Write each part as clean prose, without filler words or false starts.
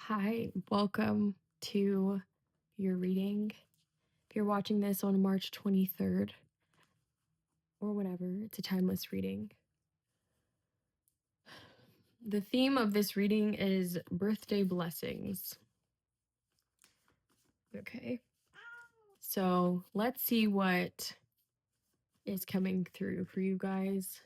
Hi, welcome to your reading. If you're watching this on March 23rd or whenever, it's a timeless reading. The theme of this reading is birthday blessings. Okay, so let's see what is coming through for you guys.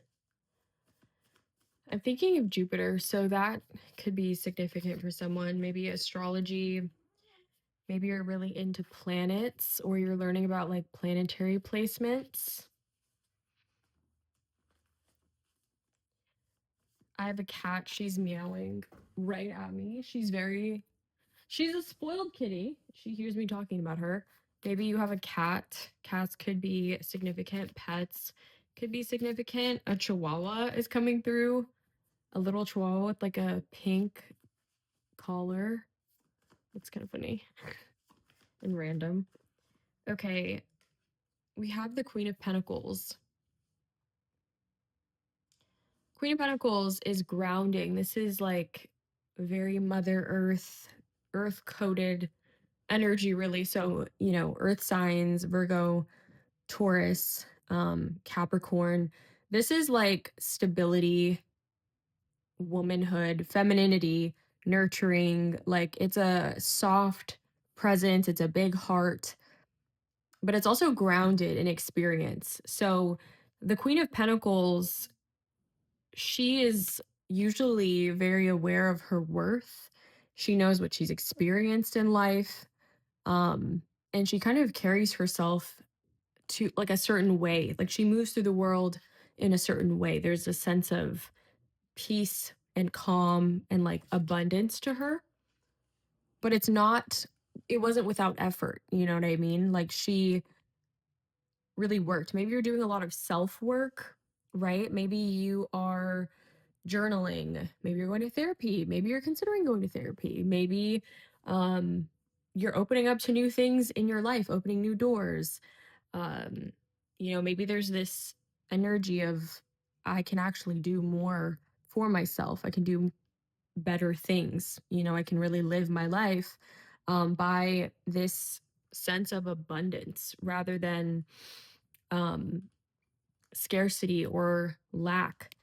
I'm thinking of Jupiter, so that could be significant for someone. Maybe astrology. Maybe you're really into planets or you're learning about like planetary placements. I have a cat. She's meowing right at me. She's a spoiled kitty. She hears me talking about her. Maybe you have a cat. Cats could be significant. Pets could be significant. A chihuahua is coming through. A little chihuahua with like a pink collar. It's kind of funny and random. Okay. We have the Queen of Pentacles. Queen of Pentacles is grounding. This is like very Mother Earth, earth coded energy, really. So, earth signs, Virgo, Taurus, Capricorn. This is like stability, womanhood, femininity, nurturing. Like it's a soft presence, it's a big heart, but it's also grounded in experience. So, the Queen of Pentacles, she is usually very aware of her worth. She knows what she's experienced in life. Um, and she kind of carries herself to like a certain way. Like she moves through the world in a certain way. There's a sense of peace and calm and like abundance to her. But it wasn't without effort. You know what I mean? Like she really worked. Maybe you're doing a lot of self work, right? Maybe you are journaling. Maybe you're going to therapy. Maybe you're considering going to therapy. Maybe um, you're opening up to new things in your life, opening new doors. um Maybe there's this energy of I can actually do more for myself. I can do better things. I can really live my life by this sense of abundance rather than um scarcity or lack.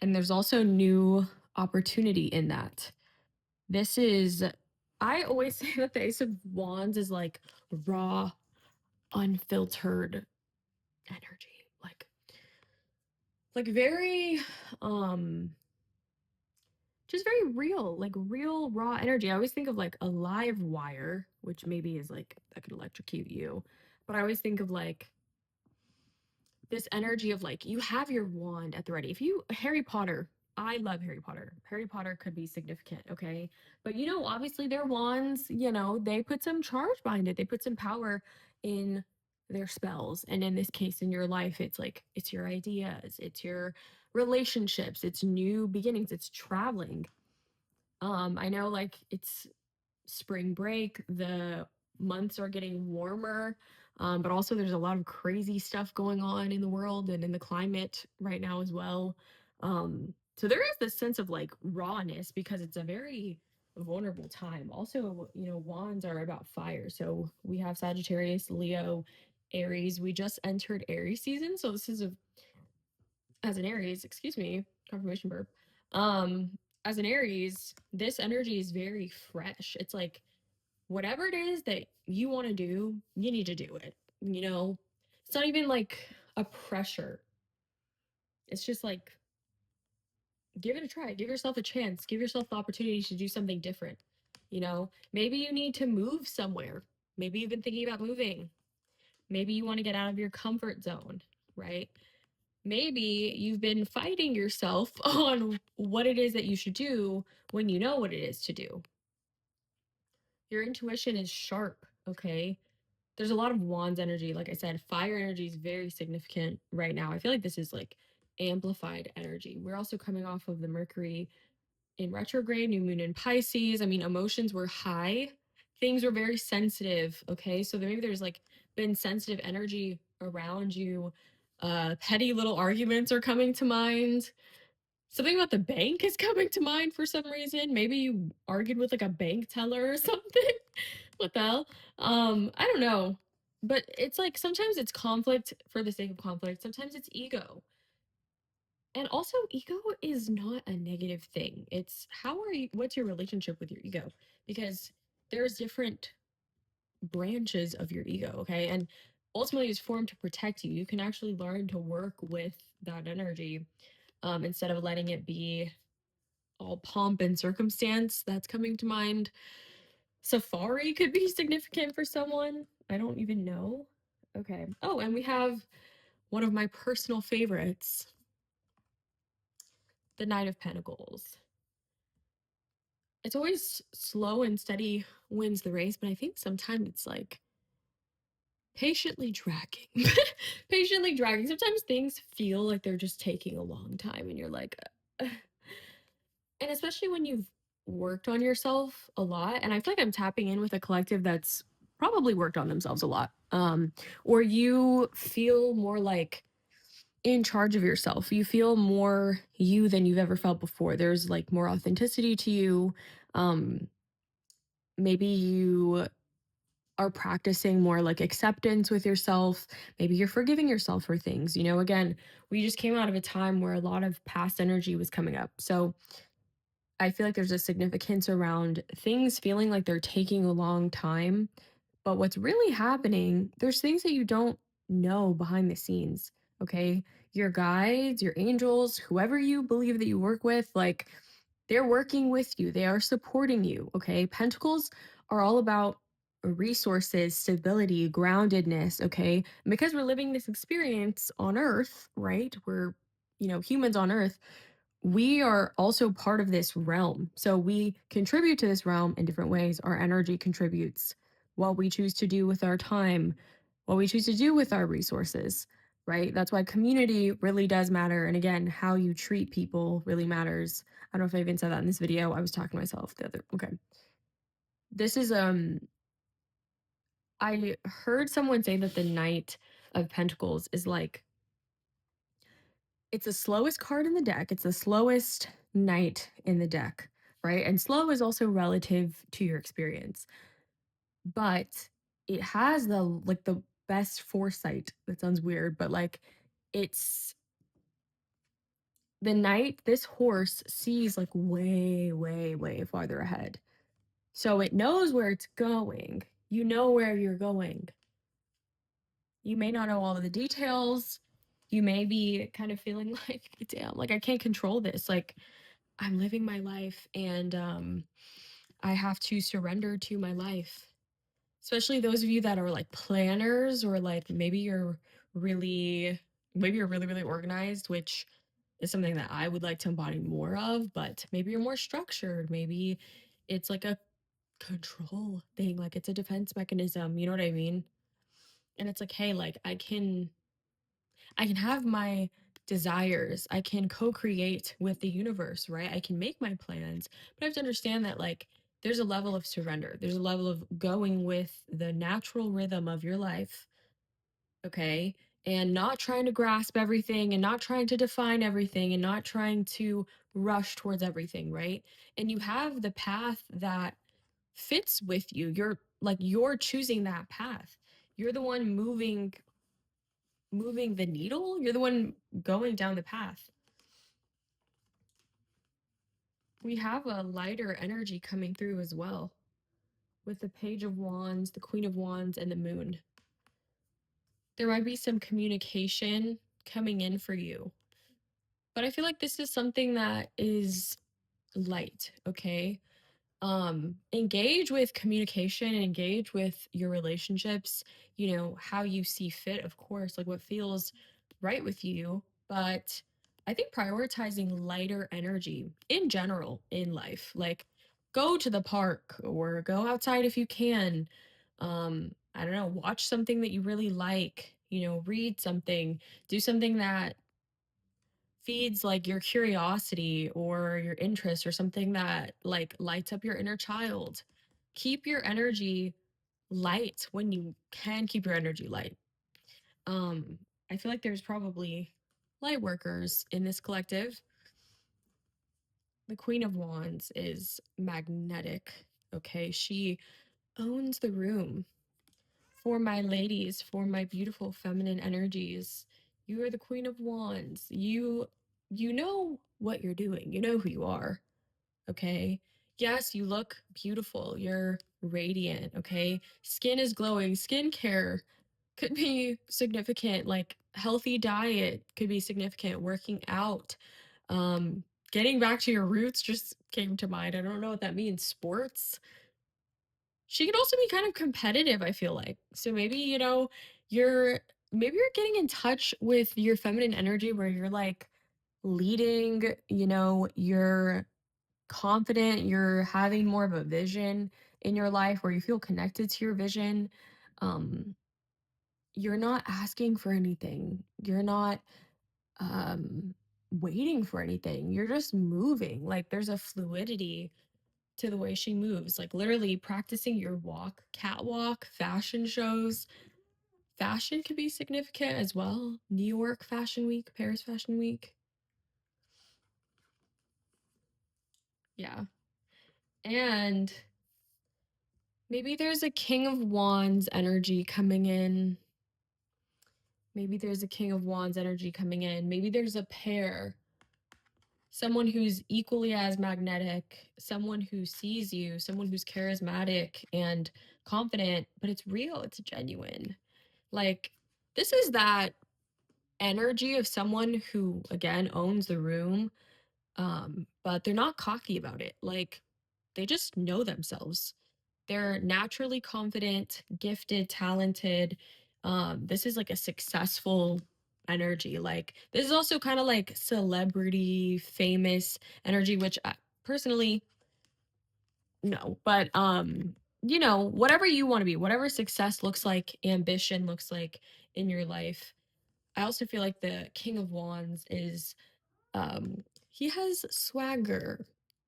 And there's also new opportunity in that. I always say that the Ace of Wands is like raw, unfiltered energy. Like very just very real, like real raw energy. I always think of like a live wire, which maybe is like that could electrocute you. But I always think of like this energy of like you have your wand at the ready. If you Harry Potter, I love Harry Potter. Harry Potter could be significant, okay? But obviously their wands, they put some charge behind it. They put some power in their spells. And in this case, in your life, it's like it's your ideas, it's your relationships, it's new beginnings, it's traveling. I know like it's spring break, the months are getting warmer, but also there's a lot of crazy stuff going on in the world and in the climate right now as well. So there is this sense of like rawness because it's a very vulnerable time. Also, wands are about fire. So we have Sagittarius, Leo, Aries. We just entered Aries season. So this is as an Aries, excuse me, confirmation burp. Um, as an Aries, this energy is very fresh. It's like whatever it is that you want to do, you need to do it. It's not even like a pressure. It's just like, give it a try, give yourself a chance, give yourself the opportunity to do something different. Maybe you need to move somewhere. Maybe you've been thinking about moving. Maybe you want to get out of your comfort zone, right? Maybe you've been fighting yourself on what it is that you should do when you know what it is to do. Your intuition is sharp, okay? There's a lot of wands energy. Like I said, fire energy is very significant right now. I feel like this is like amplified energy. We're also coming off of the Mercury in retrograde, new moon in Pisces. I mean, emotions were high. Things were very sensitive. Okay. So maybe there's like been sensitive energy around you. Petty little arguments are coming to mind. Something about the bank is coming to mind for some reason. Maybe you argued with like a bank teller or something. What the hell? I don't know. But it's like sometimes it's conflict for the sake of conflict. Sometimes it's ego. And also ego is not a negative thing. It's how are you what's your relationship with your ego? Because there's different branches of your ego, okay? And ultimately it's formed to protect you. You can actually learn to work with that energy instead of letting it be all pomp and circumstance. That's coming to mind. Safari could be significant for someone. I don't even know. Okay. Oh, and we have one of my personal favorites, the Knight of Pentacles. It's always slow and steady wins the race, but I think sometimes it's like patiently dragging. Patiently dragging. Sometimes things feel like they're just taking a long time, and you're like, and especially when you've worked on yourself a lot, and I feel like I'm tapping in with a collective that's probably worked on themselves a lot. Or you feel more like in charge of yourself. You feel more you than you've ever felt before. There's like more authenticity to you. Um, maybe you are practicing more like acceptance with yourself. Maybe you're forgiving yourself for things. Again, we just came out of a time where a lot of past energy was coming up. So I feel like there's a significance around things feeling like they're taking a long time. But what's really happening, there's things that you don't know behind the scenes. Okay. Your guides, your angels, whoever you believe that you work with, like they're working with you, they are supporting you. Okay. Pentacles are all about resources, stability, groundedness. Okay. And because we're living this experience on Earth, right? We're, humans on Earth, we are also part of this realm. So we contribute to this realm in different ways. Our energy contributes, what we choose to do with our time, what we choose to do with our resources, right? That's why community really does matter. And again, how you treat people really matters. I don't know if I even said that in this video. I was talking to myself the other. Okay. This is I heard someone say that the Knight of Pentacles is like it's the slowest card in the deck. It's the slowest knight in the deck, right? And slow is also relative to your experience, but it has the best foresight. That sounds weird, but like it's the knight, this horse sees like way, way, way farther ahead. So it knows where it's going. You know where you're going. You may not know all of the details. You may be kind of feeling like, damn, like I can't control this. Like I'm living my life and I have to surrender to my life. Especially those of you that are like planners or like really maybe you're really really organized, which is something that I would like to embody more of, but maybe you're more structured, maybe it's like a control thing, like it's a defense mechanism, you know what I mean? And it's like, hey, like I can have my desires. I can co-create with the universe, right? I can make my plans, but I have to understand that like there's a level of surrender. There's a level of going with the natural rhythm of your life, okay? And not trying to grasp everything and not trying to define everything and not trying to rush towards everything, right? And you have the path that fits with you. You're choosing that path. You're the one moving the needle. You're the one going down the path. We have a lighter energy coming through as well with the Page of Wands, the Queen of Wands, and the Moon. There might be some communication coming in for you, but I feel like this is something that is light, okay? Engage with communication, engage with your relationships, how you see fit, of course, like what feels right with you. But I think prioritizing lighter energy in general in life, like go to the park or go outside if you can. I don't know, watch something that you really like, read something, do something that feeds like your curiosity or your interest or something that like lights up your inner child. Keep your energy light when you can keep your energy light. Um, I feel like there's probably light workers in this collective. the Queen of Wands is magnetic. Okay, she owns the room. For my ladies, for my beautiful feminine energies, you are the Queen of Wands. You know what you're doing. You know who you are. Okay? Yes, you look beautiful. You're radiant, okay? Skin is glowing. Skincare could be significant, like healthy diet could be significant, working out. Um Getting back to your roots just came to mind. I don't know what that means. Sports. She can also be kind of competitive, I feel like. So maybe, you're maybe you're getting in touch with your feminine energy where you're like leading, you're confident, you're having more of a vision in your life where you feel connected to your vision. Um you're not asking for anything. You're not um waiting for anything. You're just moving. Like there's a fluidity to the way she moves, like literally practicing your walk, catwalk, fashion shows. Fashion could be significant as well. New York Fashion Week, Paris Fashion Week. Yeah. And maybe there's a King of Wands energy coming in. Maybe there's a King of Wands energy coming in. Maybe there's a pair. Someone who's equally as magnetic, someone who sees you, someone who's charismatic and confident, but it's real, it's genuine. Like, this is that energy of someone who, again, owns the room, but they're not cocky about it. Like, they just know themselves. They're naturally confident, gifted, talented. This is like a successful energy. Like, this is also kind of like celebrity, famous energy, which I, personally, no. But, whatever you want to be, whatever success looks like, ambition looks like in your life. I also feel like the King of Wands is he has swagger,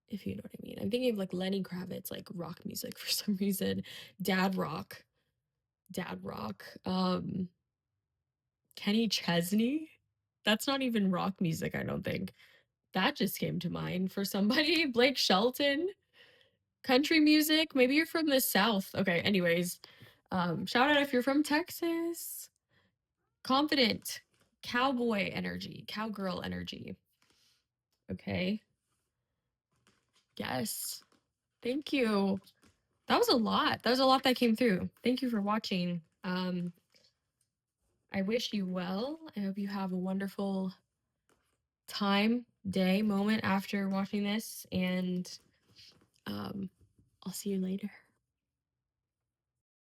if you know what I mean. I'm thinking of like Lenny Kravitz, like rock music for some reason. Dad rock. Dad rock. Kenny Chesney. That's not even rock music, I don't think. That just came to mind for somebody. Blake Shelton. Country music. Maybe you're from the South. Okay, anyways. Shout out if you're from Texas. Confident. Cowboy energy. Cowgirl energy. Okay. Yes. Thank you. That was a lot. That was a lot that came through. Thank you for watching. I wish you well. I hope you have a wonderful time, day, moment after watching this, and I'll see you later.